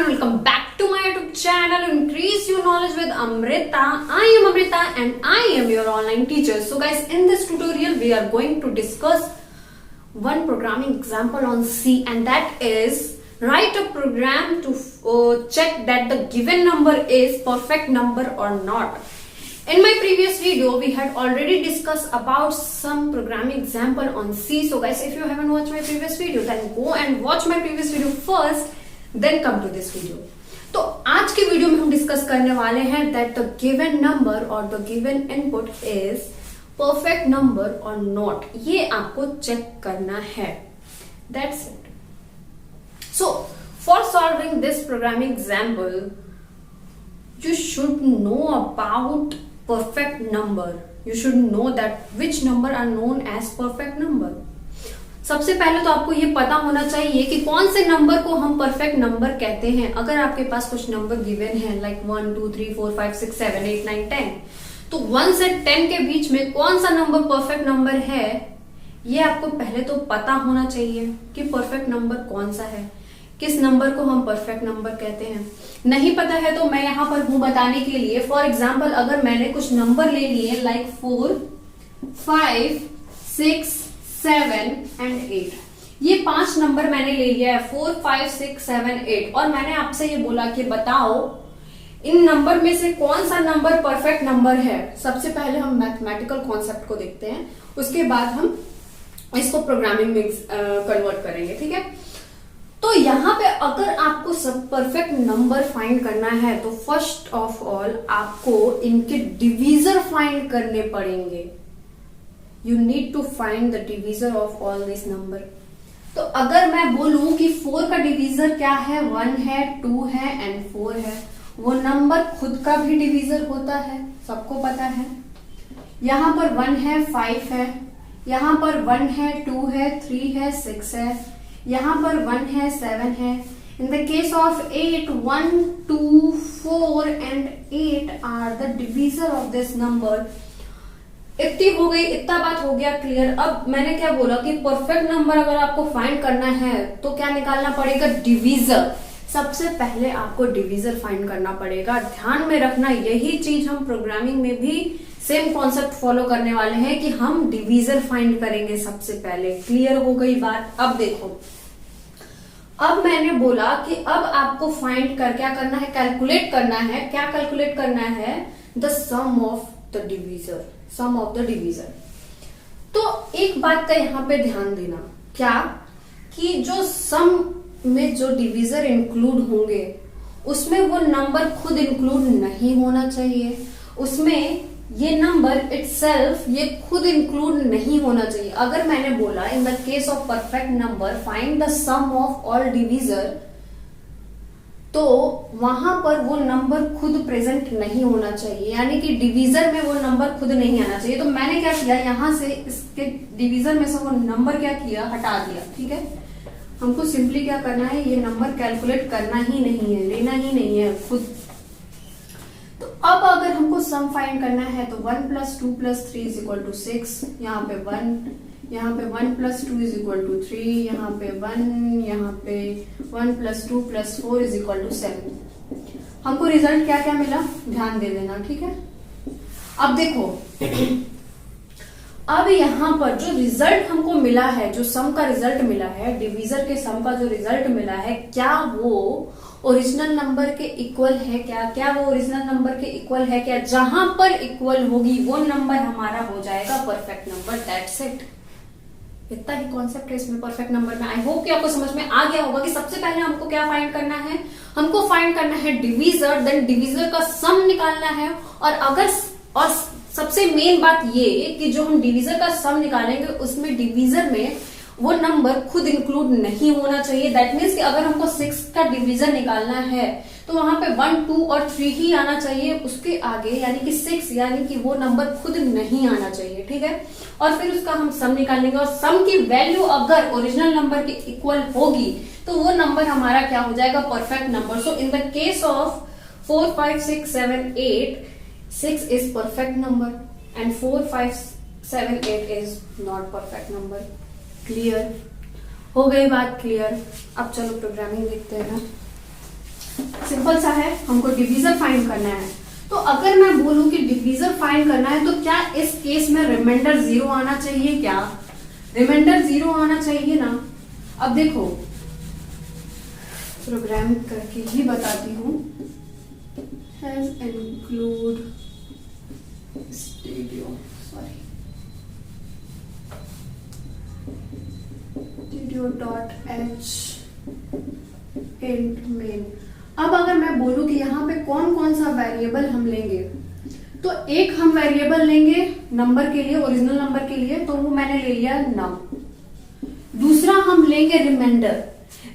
welcome back to my YouTube channel. Increase your knowledge with Amrita. I am Amrita and I am your online teacher. So guys, in this tutorial we are going to discuss one programming example on C, and that is write a program to check that the given number is perfect number or not. In my previous video, we had already discussed about some programming example on C. So guys, if you haven't watched my previous video, then go and watch my previous video first, then come to this video. तो आज के video में हम discuss करने वाले हैं that the given number or the given input is perfect number or not. ये आपको चेक करना है. That's it. So for solving this programming example, you should know about perfect number. You should know that which number are known as perfect number. सबसे पहले तो आपको ये पता होना चाहिए कि कौन से नंबर को हम परफेक्ट नंबर कहते हैं. अगर आपके पास कुछ नंबर गिवन है लाइक 1 2 3 4 5 6 7 8 9 10, तो 1 से 10 के बीच में कौन सा नंबर परफेक्ट नंबर है, ये आपको पहले तो पता होना चाहिए कि परफेक्ट नंबर कौन सा है, किस नंबर को हम परफेक्ट नंबर कहते हैं. नहीं पता है तो मैं यहाँ पर हूं बताने के लिए. फॉर एग्जाम्पल, अगर मैंने कुछ नंबर ले लिए लाइक 4 5 6 7 एंड 8, ये 5 नंबर मैंने ले लिया है 4 5 6 7 8, और मैंने आपसे ये बोला कि बताओ इन नंबर में से कौन सा नंबर परफेक्ट नंबर है. सबसे पहले हम मैथमेटिकल कॉन्सेप्ट को देखते हैं, उसके बाद हम इसको प्रोग्रामिंग में कन्वर्ट करेंगे. ठीक है, तो यहाँ पे अगर आपको सब परफेक्ट नंबर फाइंड करना है तो फर्स्ट ऑफ ऑल आपको इनके डिवीजर फाइंड करने पड़ेंगे. You need to find the divisor of all this number. तो अगर मैं बोलूं कि 4 का डिवीजर क्या है, 1 है 2 है एंड 4 है, वो नंबर खुद का भी डिवीजर होता है, सबको पता है. यहां पर 1 है 5 है, यहां पर 1 है 2 है 3 है 6 है, यहां पर 1 है 7 है. In the case of 8, 1 2 4 and 8 are the divisor of this number. इतनी हो गई, इतना बात हो गया क्लियर. अब मैंने क्या बोला कि परफेक्ट नंबर अगर आपको फाइंड करना है तो क्या निकालना पड़ेगा, डिवीजर. सबसे पहले आपको डिवीजर फाइंड करना पड़ेगा. ध्यान में रखना, यही चीज हम प्रोग्रामिंग में भी सेम कॉन्सेप्ट फॉलो करने वाले हैं कि हम डिवीजर फाइंड करेंगे सबसे पहले. क्लियर हो गई बात. अब देखो, अब मैंने बोला कि अब आपको फाइंड कर क्या करना है, कैलकुलेट करना है. क्या कैलकुलेट करना है, the sum of the divisor, sum of the divisor. तो एक बात का यहां पे ध्यान देना, क्या कि जो सम में जो डिवीजर इंक्लूड होंगे उसमें वो नंबर खुद इंक्लूड नहीं होना चाहिए. उसमें ये नंबर इटसेल्फ ये खुद इंक्लूड नहीं होना चाहिए. अगर मैंने बोला in the case of perfect number find the sum of all divisor, तो वहां पर वो नंबर खुद प्रेजेंट नहीं होना चाहिए, यानी कि डिवीजर में वो नंबर खुद नहीं आना चाहिए. तो मैंने क्या किया, यहां से इसके डिवीजर में से वो नंबर क्या किया, हटा दिया. ठीक है, हमको सिंपली क्या करना है, ये नंबर कैलकुलेट करना ही नहीं है, लेना ही नहीं है खुद. तो अब अगर हमको सम फाइंड करना है तो 1 + 2 + 3 = 6, यहाँ पे 1, यहाँ पे 1 + 2 = 3, यहाँ पे 1, यहाँ पे 1 + 2 + 4 = 7. हमको रिजल्ट क्या क्या मिला, ध्यान दे देना. ठीक है, अब देखो, अब यहाँ पर जो रिजल्ट हमको मिला है, जो सम का रिजल्ट मिला है, डिवीजर के सम का जो रिजल्ट मिला है, क्या वो ओरिजिनल नंबर के इक्वल है क्या वो ओरिजिनल नंबर के इक्वल है क्या. जहां पर इक्वल होगी वो नंबर हमारा हो जाएगा परफेक्ट नंबर. That's it. इतना ही कॉन्सेप्ट है इसमें परफेक्ट नंबर में. आई होप कि आपको समझ में आ गया होगा कि सबसे पहले हमको क्या फाइंड करना है, हमको फाइंड करना है डिवीजर, देन डिवीजर का सम निकालना है. और सबसे मेन बात ये कि जो हम डिवीजर का सम निकालेंगे उसमें डिवीजर में वो नंबर खुद इंक्लूड नहीं होना चाहिए. दैट मीन्स कि अगर हमको 6 का डिवीजर निकालना है तो वहां पे 1 2 और 3 ही आना चाहिए, उसके आगे यानी कि 6, यानी कि वो नंबर खुद नहीं आना चाहिए. ठीक है, और फिर उसका हम सम निकालेंगे, और सम की वैल्यू अगर ओरिजिनल नंबर के इक्वल होगी तो वो नंबर हमारा क्या हो जाएगा, perfect number. So in the case of 4 5 6 7 8, 6 is perfect number and 4 5 7 8 is not perfect number. Clear हो गई बात, क्लियर. अब चलो प्रोग्रामिंग देखते हैं. सिंपल सा है, हमको डिवीजर फाइंड करना है। तो अगर मैं बोलूं कि डिवीजर फाइंड करना है तो क्या इस केस में रिमाइंडर 0 आना चाहिए? क्या रिमाइंडर 0 आना चाहिए ना? अब देखो प्रोग्राम करके ही बताती हूँ। Has include studio dot H int main. अब अगर मैं बोलूं कि यहाँ पे कौन कौन सा वेरिएबल हम लेंगे, तो एक हम वेरिएबल लेंगे नंबर के लिए, ओरिजिनल नंबर के लिए, तो वो मैंने ले लिया नम। दूसरा हम लेंगे रिमाइंडर।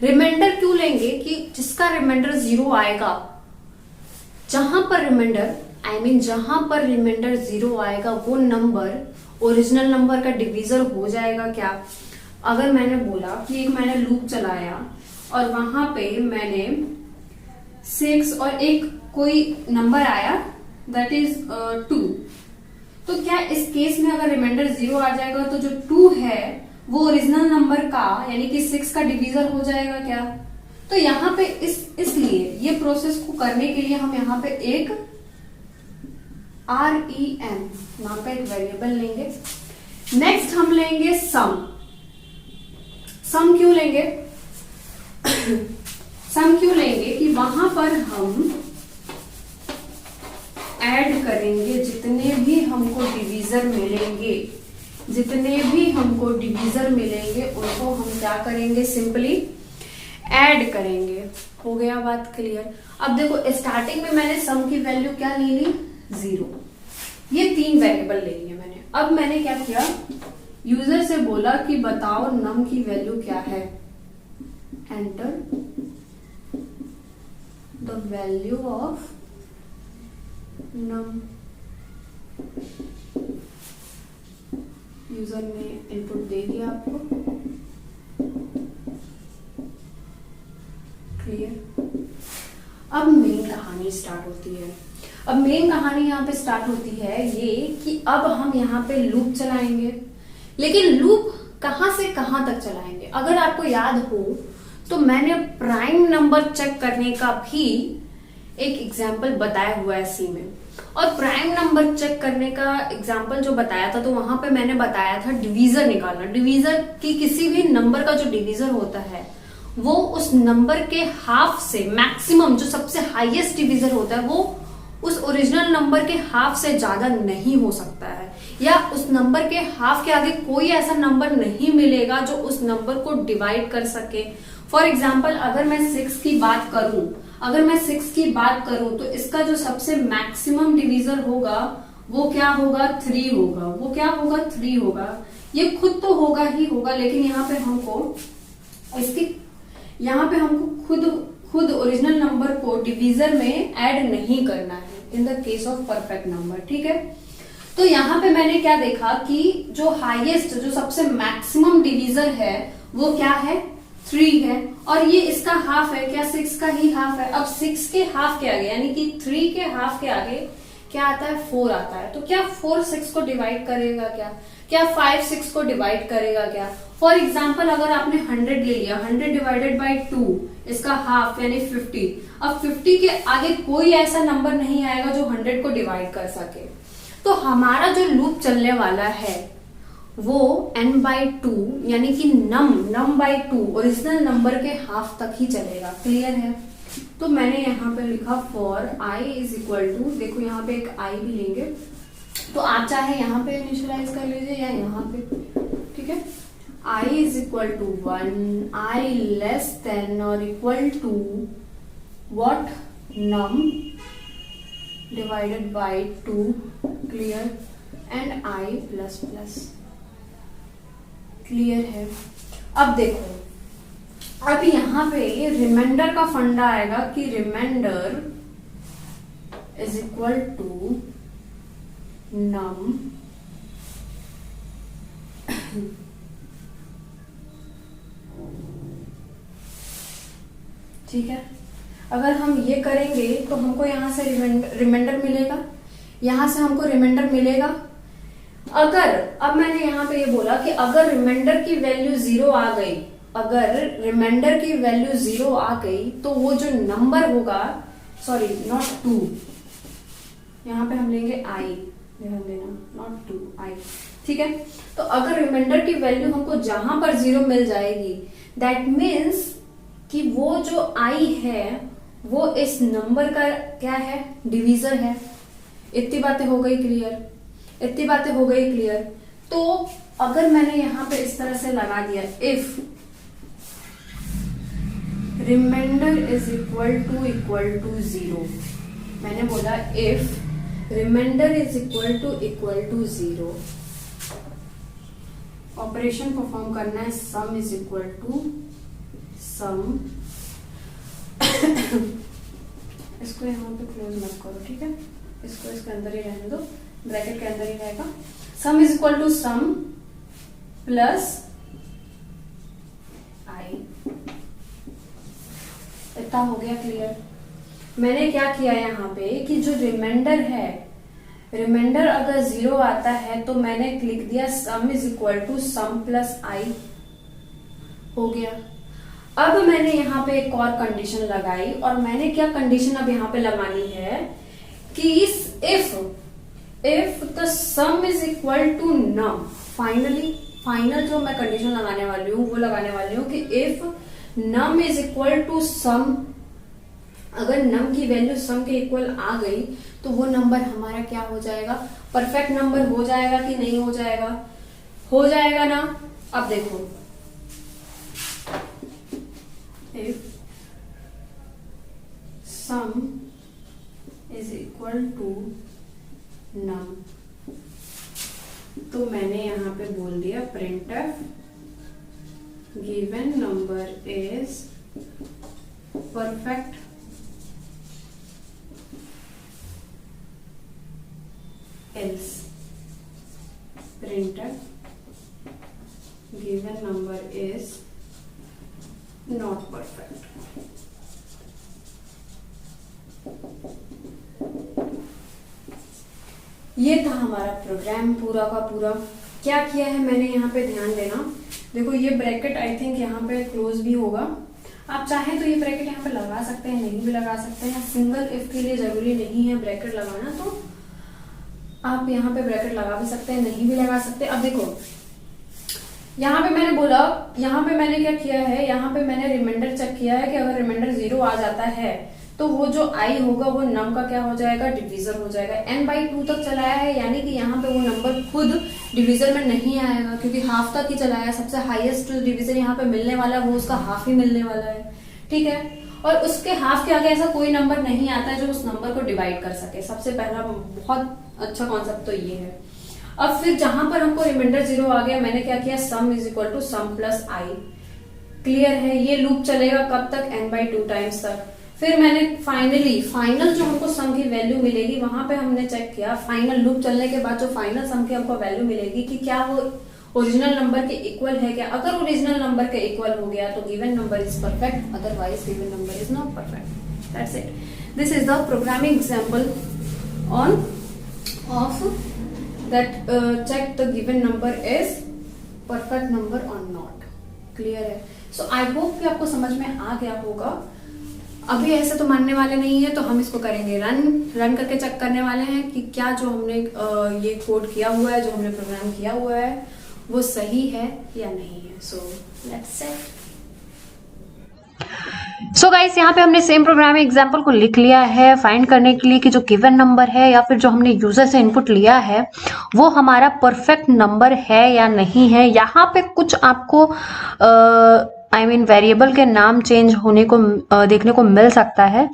रिमाइंडर क्यों लेंगे? कि जिसका रिमाइंडर 0 आएगा, जहां पर रिमाइंडर जहां पर रिमाइंडर 0 आएगा वो नंबर ओरिजिनल नंबर का डिवीजर हो जाएगा। क्या अगर मैंने बोला कि एक मैंने लूप चलाया और वहां पे मैंने 6 और एक कोई नंबर आया दैट इज 2, तो क्या इस केस में अगर रिमाइंडर 0 आ जाएगा तो जो 2 है वो ओरिजिनल नंबर का यानी कि 6 का डिवीजर हो जाएगा? क्या तो यहाँ पे इसलिए ये प्रोसेस को करने के लिए हम यहाँ पे एक REM यहाँ पे एक वेरिएबल लेंगे। नेक्स्ट हम लेंगे सम। सम क्यों लेंगे? सम क्यों लेंगे कि वहां पर हम ऐड करेंगे जितने भी हमको डिवीजर मिलेंगे, जितने भी हमको डिवीजर मिलेंगे उनको हम क्या करेंगे? सिंपली ऐड करेंगे। हो गया बात क्लियर? अब देखो स्टार्टिंग में मैंने सम की वैल्यू क्या ले ली? 0। ये 3 वेरिएबल ले लिए मैंने। अब मैंने क्या किया? यूजर से बोला कि बताओ नम की वैल्यू क्या है। Enter the value of num. User ने इनपुट दे दिया आपको। क्लियर? अब मेन कहानी स्टार्ट होती है। अब मेन कहानी यहाँ पे स्टार्ट होती है ये कि अब हम यहाँ पे लूप चलाएंगे, लेकिन लूप कहां से कहां तक चलाएंगे? अगर आपको याद हो तो मैंने प्राइम नंबर चेक करने का भी एक एग्जाम्पल बताया हुआ है सी में, और प्राइम नंबर चेक करने का एग्जाम्पल जो बताया था तो वहां पे मैंने बताया था डिवीजर निकालना। डिवीजर की किसी भी नंबर का जो डिवीजर होता है वो उस नंबर के हाफ से, मैक्सिमम जो सबसे हाईएस्ट डिवीजर होता है वो उस ओरिजिनल नंबर के हाफ से ज्यादा नहीं हो सकता है, या उस नंबर के हाफ के आगे कोई ऐसा नंबर नहीं मिलेगा जो उस नंबर को डिवाइड कर सके। फॉर एग्जाम्पल अगर मैं 6 की बात करूं तो इसका जो सबसे मैक्सिमम डिवीजर होगा वो क्या होगा? 3 होगा। वो क्या होगा? 3 होगा। ये खुद तो होगा ही होगा, लेकिन यहाँ पे हमको खुद ओरिजिनल नंबर को डिवीजर में ऐड नहीं करना है in the case of perfect number. ठीक है, तो यहाँ पे मैंने क्या देखा कि जो हाईएस्ट, जो सबसे मैक्सिमम डिवीजर है वो क्या है? 3 है, और ये इसका हाफ है। क्या 6 का ही हाफ है? अब 6 के हाफ के आगे यानी कि 3 के हाफ के आगे क्या आता है? 4 आता है। तो क्या 4 6 को डिवाइड करेगा? क्या 5 6 को डिवाइड करेगा? क्या फॉर एग्जाम्पल अगर आपने 100 ले लिया, 100 डिवाइडेड बाई 2 इसका हाफ यानी 50। अब 50 के आगे कोई ऐसा नंबर नहीं आएगा जो 100 को डिवाइड कर सके। तो हमारा जो लूप चलने वाला है वो n/2 यानी कि num/2 ओरिजिनल नंबर के हाफ तक ही चलेगा। क्लियर है? तो मैंने यहाँ पे लिखा for i is equal to, देखो यहाँ पे एक i भी लेंगे, तो आप चाहे यहाँ पे इनिशियलाइज कर लीजिए या यहाँ पे। ठीक है, i is equal to 1, i less than और equal to what? num divided by 2। Clear? And i plus plus. Clear है? अब देखो, अब यहाँ पे रिमाइंडर का फंडा आएगा कि रिमाइंडर इज इक्वल टू नम ठीक है। अगर हम ये करेंगे तो हमको यहाँ से रिमाइंडर मिलेगा, यहाँ से हमको रिमाइंडर मिलेगा। अगर अब मैंने यहाँ पे ये बोला कि अगर रिमाइंडर की वैल्यू 0 आ गई अगर रिमाइंडर की वैल्यू 0 आ गई तो वो जो नंबर होगा, सॉरी नॉट 2, यहाँ पे हम लेंगे आई, ध्यान देना, नॉट 2 आई, ठीक है। तो अगर रिमाइंडर की वैल्यू हमको जहां पर 0 मिल जाएगी, दैट मीन्स कि वो जो आई है वो इस नंबर का क्या है, डिवीजर है। इतनी बातें हो गई क्लियर, इतनी बातें हो गई क्लियर। तो अगर मैंने यहां पे इस तरह से लगा दिया, if remainder is equal to 0, मैंने बोला if remainder is equal to 0, operation perform करना है, sum is equal to sum, इसको यहाँ पे क्लोज मत करो, ठीक है, इसको इसके अंदर ही रहने दो, ब्रैकेट के अंदर ही रहेगा। Sum is equal to sum plus I, इतना हो गया क्लियर। मैंने क्या किया यहाँ पे कि जो रिमाइंडर है, रिमाइंडर अगर 0 आता है तो मैंने लिख दिया sum is equal to sum plus I, हो गया। अब मैंने यहाँ पे एक और कंडीशन लगाई, और मैंने क्या कंडीशन अब यहाँ पे लगानी है कि if the sum is equal to num, final जो मैं कंडीशन लगाने वाली हूँ वो लगाने वाली हूँ कि if num is equal to sum, अगर नम की वैल्यू सम के इक्वल आ गई तो वो नंबर हमारा क्या हो जाएगा, परफेक्ट नंबर हो जाएगा कि नहीं हो जाएगा, हो जाएगा ना। अब देखो, if sum is equal to num, तो मैंने यहां पे बोल दिया printf given number is perfect else, printf given number is not perfect. ये था हमारा प्रोग्राम पूरा का पूरा। क्या किया है मैंने यहाँ पे, ध्यान देना, देखो ये ब्रैकेट आई थिंक यहाँ पे क्लोज भी होगा, आप चाहें तो ये ब्रैकेट यहाँ पे लगा सकते हैं, नहीं भी लगा सकते हैं, सिंगल इफ के लिए जरूरी नहीं है ब्रैकेट लगाना, तो आप यहाँ पे ब्रैकेट लगा भी सकते हैं, नहीं भी लगा सकते। अब देखो यहाँ पे मैंने बोला, यहाँ पे मैंने क्या किया है, यहाँ पे मैंने रिमाइंडर चेक किया है कि अगर रिमाइंडर 0 आ जाता है तो वो जो आई होगा वो नम का क्या हो जाएगा, डिवीजर हो जाएगा। n/2 तक चलाया है, यानी कि यहाँ पे वो नंबर खुद डिवीजर में नहीं आएगा, क्योंकि हाफ तक ही चलाया है। सबसे हाईएस्ट डिवीजर यहाँ पे मिलने वाला है वो उसका हाफ ही मिलने वाला है, ठीक है। और उसके हाफ के आगे ऐसा कोई नंबर नहीं आता है जो उस नंबर को डिवाइड कर सके। सबसे पहला बहुत अच्छा कॉन्सेप्ट तो ये है। अब फिर जहां पर हमको रिमाइंडर 0 आ गया, मैंने क्या किया, sum is equal to sum plus i, clear है। ये लूप चलेगा कब तक, n/2 टाइम्स तक। फिर मैंने फाइनल जो हमको सम की वैल्यू मिलेगी, वहां पे हमने चेक किया, फाइनल लूप चलने के बाद जो फाइनल सम की हमको वैल्यू मिलेगी कि क्या वो ओरिजिनल नंबर के इक्वल है क्या। अगर ओरिजिनल नंबर के इक्वल हो गया तो given number is perfect, otherwise given number is not perfect. That's it. This is the programming example on off that check the given number is perfect number or not। Clear है। सो I hope कि आपको समझ में आ गया होगा। अभी ऐसे तो मानने वाले नहीं है, तो हम इसको करेंगे रन करके चेक करने वाले हैं कि क्या जो हमने ये कोड किया हुआ है, जो हमने प्रोग्राम किया हुआ है, वो सही है या नहीं है। So let's check. So guys, यहाँ पे हमने सेम प्रोग्राम एग्जाम्पल को लिख लिया है फाइंड करने के लिए कि जो गिवन नंबर है या फिर जो हमने यूजर से इनपुट लिया है वो हमारा परफेक्ट नंबर है या नहीं है। यहाँ पे कुछ आपको वेरिएबल के नाम चेंज होने को देखने को मिल सकता है।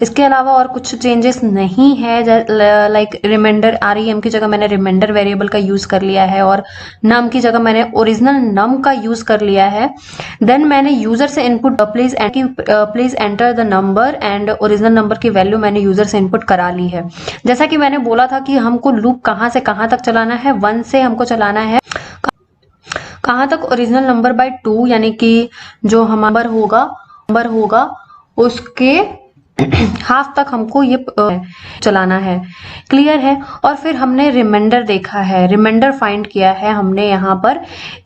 इसके अलावा और कुछ चेंजेस नहीं है। लाइक रिमाइंडर REM की जगह मैंने रिमाइंडर वेरिएबल का यूज कर लिया है और नम की जगह मैंने ओरिजिनल नम का यूज कर लिया है। देन मैंने यूजर से input please enter the number and original number की वैल्यू मैंने यूजर से इनपुट करा ली है। जैसा कि मैंने बोला था कि हमको लूप कहाँ से कहाँ तक चलाना है, 1 से हमको चलाना है कहाँ तक, ओरिजिनल नंबर बाय 2, यानी कि जो हमारा नंबर होगा उसके हाफ तक हमको ये चलाना है, क्लियर है। और फिर हमने रिमाइंडर देखा है, रिमाइंडर फाइंड किया है हमने यहाँ पर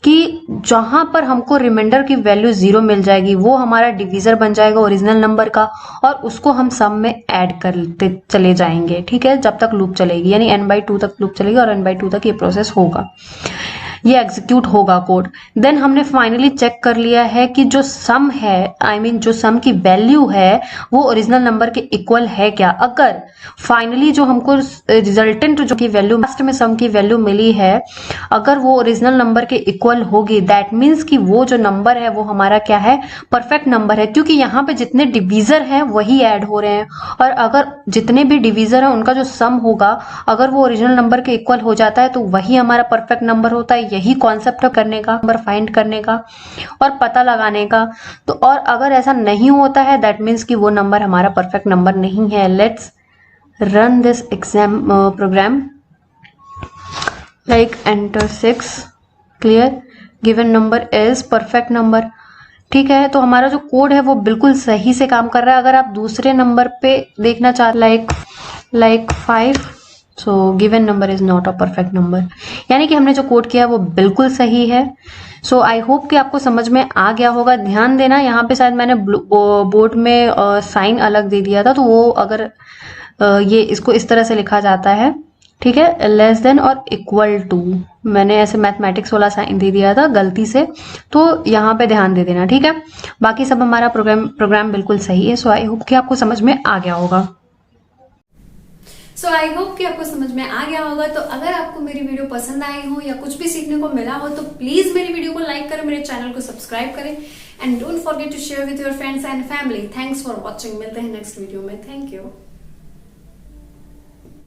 कि जहां पर हमको रिमाइंडर की वैल्यू 0 मिल जाएगी वो हमारा डिवीजर बन जाएगा ओरिजिनल नंबर का, और उसको हम सम में ऐड करते चले जाएंगे, ठीक है, जब तक लूप चलेगी, यानी n/2 तक लूप चलेगी और n/2 तक ये प्रोसेस होगा, ये एग्जीक्यूट होगा कोड। देन हमने फाइनली चेक कर लिया है कि जो सम है, जो सम की वैल्यू है वो ओरिजिनल नंबर के इक्वल है क्या। अगर फाइनली जो हमको रिजल्टेंट जो की वैल्यू लास्ट में सम की वैल्यू मिली है, अगर वो ओरिजिनल नंबर के इक्वल होगी, दैट मीन्स कि वो जो नंबर है वो हमारा क्या है, परफेक्ट नंबर है, क्योंकि यहाँ पे जितने डिवीजर हैं वही ऐड हो रहे हैं, और अगर जितने भी डिवीजर हैं उनका जो सम होगा अगर वो ओरिजिनल नंबर के इक्वल हो जाता है तो वही हमारा परफेक्ट नंबर होता है। यही कॉन्सेप्ट करने का, नंबर फाइंड करने का और पता लगाने का। तो और अगर ऐसा नहीं होता है दैट मीन्स कि वो नंबर हमारा परफेक्ट नंबर नहीं है। Let's run this exam program, like enter 6, clear, given number is perfect number, ठीक है। तो हमारा जो कोड है वो बिल्कुल सही से काम कर रहा है। अगर आप दूसरे नंबर पे देखना चाह like 5, so given number is not a perfect number, यानी कि हमने जो कोड किया है वो बिल्कुल सही है। सो आई होप कि आपको समझ में आ गया होगा। ध्यान देना, यहाँ पे शायद मैंने बोर्ड में साइन अलग दे दिया था, तो वो अगर ये इसको इस तरह से लिखा जाता है, ठीक है, लेस देन और इक्वल टू, मैंने ऐसे मैथमेटिक्स वाला साइन दे दिया था गलती से, तो यहाँ पे ध्यान दे देना, ठीक है। बाकी सब हमारा प्रोग्राम बिल्कुल सही है। सो आई होप कि आपको समझ में आ गया होगा। सो आई होप कि आपको समझ में आ गया होगा। तो अगर आपको मेरी वीडियो पसंद आई हो या कुछ भी सीखने को मिला हो तो प्लीज मेरी वीडियो को लाइक करें, मेरे चैनल को सब्सक्राइब करें and don't forget to share with your friends and family. Thanks for watching, मिलते हैं नेक्स्ट वीडियो में। Thank you.